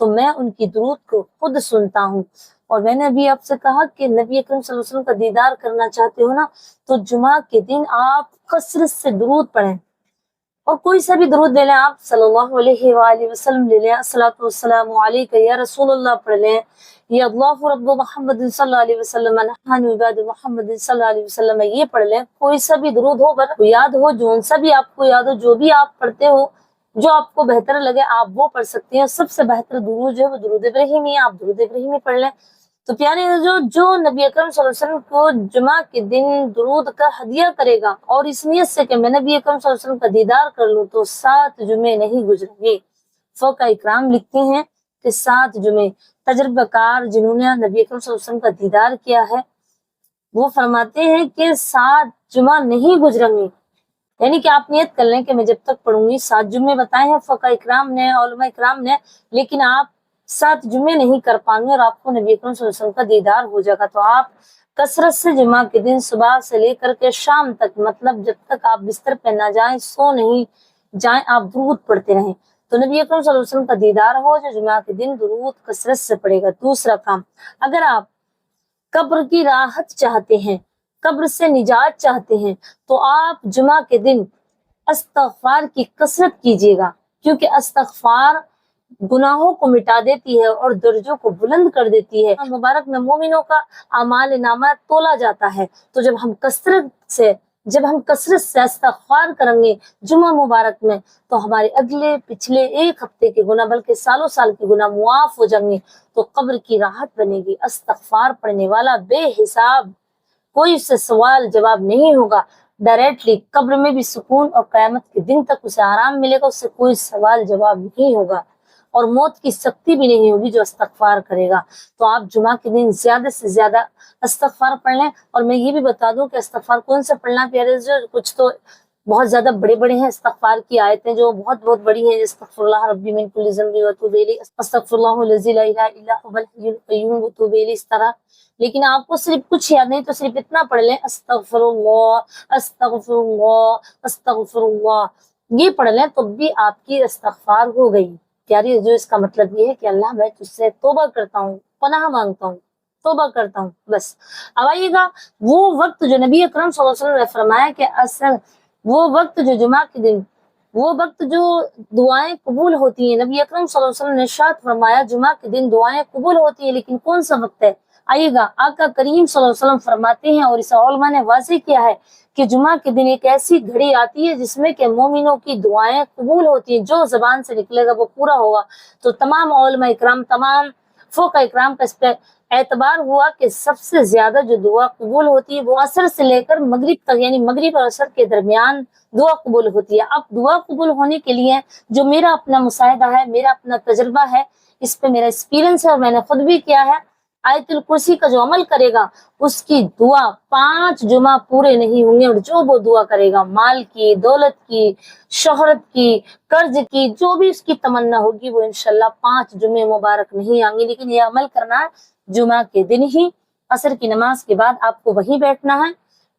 تو میں ان کی درود کو خود سنتا ہوں۔ اور میں نے ابھی آپ سے کہا کہ نبی اکرم صلی اللہ علیہ وسلم کا دیدار کرنا چاہتے ہو نا، تو جمعہ کے دن آپ کثرت سے درود پڑھیں، اور کوئی سا بھی درود لے لیں، آپ صلی اللہ علیہ وآلہ وسلم لے لیں، الصلاۃ والسلام علیک یا رسول اللہ پڑھ لیں، یا اللہ رب محمد صلی اللہ علیہ وسلم نحن عباد محمد صلی اللہ علیہ وسلم، یہ پڑھ لیں۔ کوئی سا بھی درود ہو، اگر یاد ہو، جو سا بھی آپ کو یاد ہو، جو بھی آپ پڑھتے ہو، جو آپ کو بہتر لگے آپ وہ پڑھ سکتے ہیں۔ سب سے بہتر درود جو ہے وہ درود ابراہیمی ہے، آپ درود ابراہیمی پڑھ لیں۔ تو پیارے جو نبی اکرم صلی اللہ علیہ وسلم کو جمعہ کے دن درود کا ہدیہ کرے گا، اور اس نیت سے کہ میں نبی اکرم صلی اللہ علیہ وسلم کا دیدار کر لوں، تو 7 جمعے نہیں گزریں گے۔ فقہ اکرام لکھتے ہیں کہ 7 جمعے، تجربہ کار جنہوں نے نبی اکرم صلی اللہ علیہ وسلم کا دیدار کیا ہے وہ فرماتے ہیں کہ 7 جمعہ نہیں گزریں گے، یعنی کہ آپ نیت کر لیں کہ میں جب تک پڑھوں گی، 7 جمعے بتائے ہیں فقہ اکرام نے، علماء اکرام نے، لیکن آپ 7 جمعے نہیں کر پائیں گے اور آپ کو نبی اکرم صلی اللہ علیہ وسلم کا دیدار ہو جائے گا۔ تو آپ کثرت سے جمعہ کے دن صبح سے لے کر کے شام تک، مطلب جب تک آپ بستر پہ نہ جائیں، سو نہیں جائیں، آپ درود پڑھتے رہیں، تو نبی اکرم صلی اللہ علیہ وسلم کا دیدار ہو جو جمعہ کے دن درود کثرت سے پڑے گا۔ دوسرا کام، اگر آپ قبر کی راحت چاہتے ہیں، قبر سے نجات چاہتے ہیں، تو آپ جمعہ کے دن استغفار کی کثرت کیجیے گا، کیونکہ استغفار گناہوں کو مٹا دیتی ہے اور درجوں کو بلند کر دیتی ہے۔ مبارک میں مومنوں کا اعمال نامہ تولا جاتا ہے، تو جب ہم کثرت سے استغفار کریں گے جمعہ مبارک میں، تو ہمارے اگلے پچھلے ایک ہفتے کے گناہ بلکہ سالوں سال کے گناہ معاف ہو جائیں گے، تو قبر کی راحت بنے گی۔ استغفار پڑھنے والا بے حساب، کوئی اس سے سوال جواب نہیں ہوگا، ڈائریکٹلی قبر میں بھی سکون اور قیامت کے دن تک اسے آرام ملے گا، اس سے کوئی سوال جواب نہیں ہوگا اور موت کی سختی بھی نہیں ہوگی جو استغفار کرے گا۔ تو آپ جمعہ کے دن زیادہ سے زیادہ استغفار پڑھ لیں۔ اور میں یہ بھی بتا دوں کہ استغفار کون سے پڑھنا پیارے، جو کچھ تو بہت زیادہ بڑے بڑے ہیں استغفار کی آیتیں جو بہت بہت بڑی ہیں، استغفر اللہ ربی من کل ذنب واتوب الیہ، استغفر اللہ الذی لا الہ الا هو الحی القیوم واتوب الیہ، اس طرح۔ لیکن آپ کو صرف کچھ یاد نہیں تو صرف اتنا پڑھ لیں، استغفر اللہ استغفر اللہ استغفر اللہ، یہ پڑھ لیں تو بھی آپ کی استغفار ہو گئی۔ پیاری جو اس کا مطلب یہ ہے کہ اللہ میں تجھ سے توبہ کرتا ہوں، پناہ مانگتا ہوں، توبہ کرتا ہوں، بس۔ اب آئیے گا وہ وقت جو نبی اکرم صلی اللہ علیہ وسلم نے فرمایا کہ اصل وہ وقت جو جمعہ کے دن، وہ وقت جو دعائیں قبول ہوتی ہیں، نبی اکرم صلی اللہ علیہ وسلم نے ارشاد فرمایا جمعہ کے دن دعائیں قبول ہوتی ہیں، لیکن کون سا وقت ہے؟ آئیے گا آقا کریم صلی اللہ علیہ وسلم فرماتے ہیں، اور اسے علماء نے واضح کیا ہے کہ جمعہ کے دن ایک ایسی گھڑی آتی ہے جس میں کہ مومنوں کی دعائیں قبول ہوتی ہیں، جو زبان سے نکلے گا وہ پورا ہوگا۔ تو تمام علماء اکرام، تمام فقہ اکرام کا اس پہ اعتبار ہوا کہ سب سے زیادہ جو دعا قبول ہوتی ہے وہ عصر سے لے کر مغرب تک، یعنی مغرب اور عصر کے درمیان دعا قبول ہوتی ہے۔ اب دعا قبول ہونے کے لیے جو میرا اپنا مشاہدہ ہے، میرا اپنا تجربہ ہے، اس پہ میرا ایکسپیرینس ہے اور میں نے خود بھی کیا ہے، آیت الکرسی کا جو عمل کرے گا اس کی دعا 5 جمعہ پورے نہیں ہوں گے، اور جو وہ دعا کرے گا مال کی، دولت کی، شہرت کی، قرض کی، جو بھی اس کی تمنا ہوگی وہ انشاءاللہ 5 جمعے مبارک نہیں آئیں گے۔ لیکن یہ عمل کرنا ہے جمعہ کے دن ہی، عصر کی نماز کے بعد آپ کو وہیں بیٹھنا ہے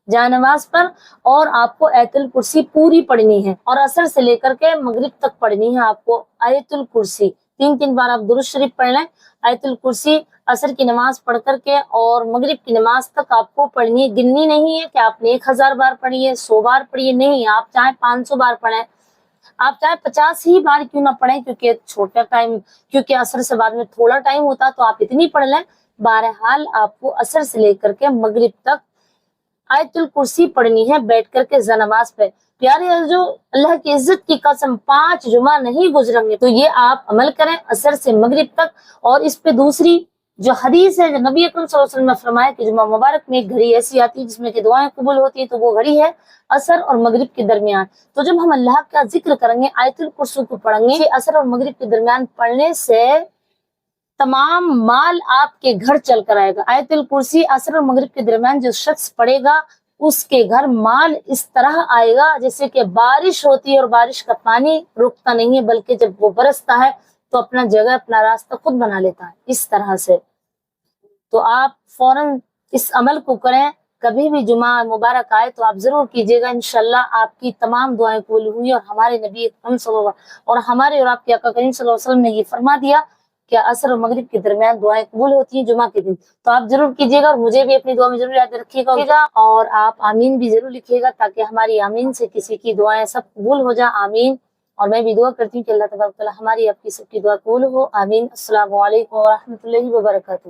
جائے نماز پر، اور آپ کو آیت الکرسی پوری پڑھنی ہے، اور عصر سے لے کر کے مغرب تک پڑھنی ہے آپ کو آیت الکرسی۔ 3 بار آپ درود شریف پڑھ لیں، آیت الکرسی عصر کی نماز پڑھ کر کے اور مغرب کی نماز تک آپ کو پڑھنی ہے۔ گننی نہیں ہے کہ آپ نے 1000 بار پڑھی ہے، 100 بار پڑھی ہے، نہیں، آپ چاہے 500 بار پڑھیں، آپ چاہے 50 ہی بار کیوں نہ پڑھیں، کیونکہ چھوٹا ٹائم، کیونکہ عصر سے بعد میں تھوڑا ٹائم ہوتا تو آپ اتنی پڑھ لیں۔ بہرحال آپ کو عصر سے لے کر کے مغرب تک آیت الکرسی پڑھنی ہے بیٹھ کر کے نماز پہ۔ پیارے جو اللہ کی عزت کی قسم 5 جمعہ نہیں گزریں گے، تو یہ آپ عمل کریں عصر سے مغرب تک۔ اور اس پہ دوسری جو حدیث ہے جو نبی اکرم صلی اللہ علیہ وسلم نے فرمایا کہ جمعہ مبارک میں ایک گھڑی ایسی آتی ہے جس میں کہ دعائیں قبول ہوتی ہیں، تو وہ گھڑی ہے عصر اور مغرب کے درمیان۔ تو جب ہم اللہ کا ذکر کریں گے، آیت الکرسی کو پڑھیں گے، عصر اور مغرب کے درمیان پڑھنے سے تمام مال آپ کے گھر چل کر آئے گا۔ آیت الکرسی عصر اور مغرب کے درمیان جو شخص پڑھے گا اس کے گھر مال اس طرح آئے گا جیسے کہ بارش ہوتی ہے اور بارش کا پانی رکتا نہیں ہے، بلکہ جب وہ برستا ہے تو اپنا جگہ، اپنا راستہ خود بنا لیتا ہے، اس طرح سے۔ تو آپ فوراً اس عمل کو کریں، کبھی بھی جمعہ مبارک آئے تو آپ ضرور کیجیے گا، انشاءاللہ آپ کی تمام دعائیں قبول ہوئی۔ اور ہمارے نبی اکرم صلی اللہ علیہ وسلم اور ہمارے اور آپ کے آقا کریم صلی اللہ علیہ وسلم نے یہ فرما دیا کیا عصر اور مغرب کے درمیان دعائیں قبول ہوتی ہیں جمعہ کے دن؟ تو آپ ضرور کیجیے گا اور مجھے بھی اپنی دعا میں ضرور یاد رکھیے گا، اور آپ آمین بھی ضرور لکھیے گا تاکہ ہماری آمین سے کسی کی دعائیں سب قبول ہو جائیں، آمین۔ اور میں بھی دعا کرتی ہوں کہ اللہ تبارک و تعالیٰ ہماری آپ کی سب کی دعا قبول ہو، آمین۔ السلام علیکم ورحمۃ اللہ وبرکاتہ۔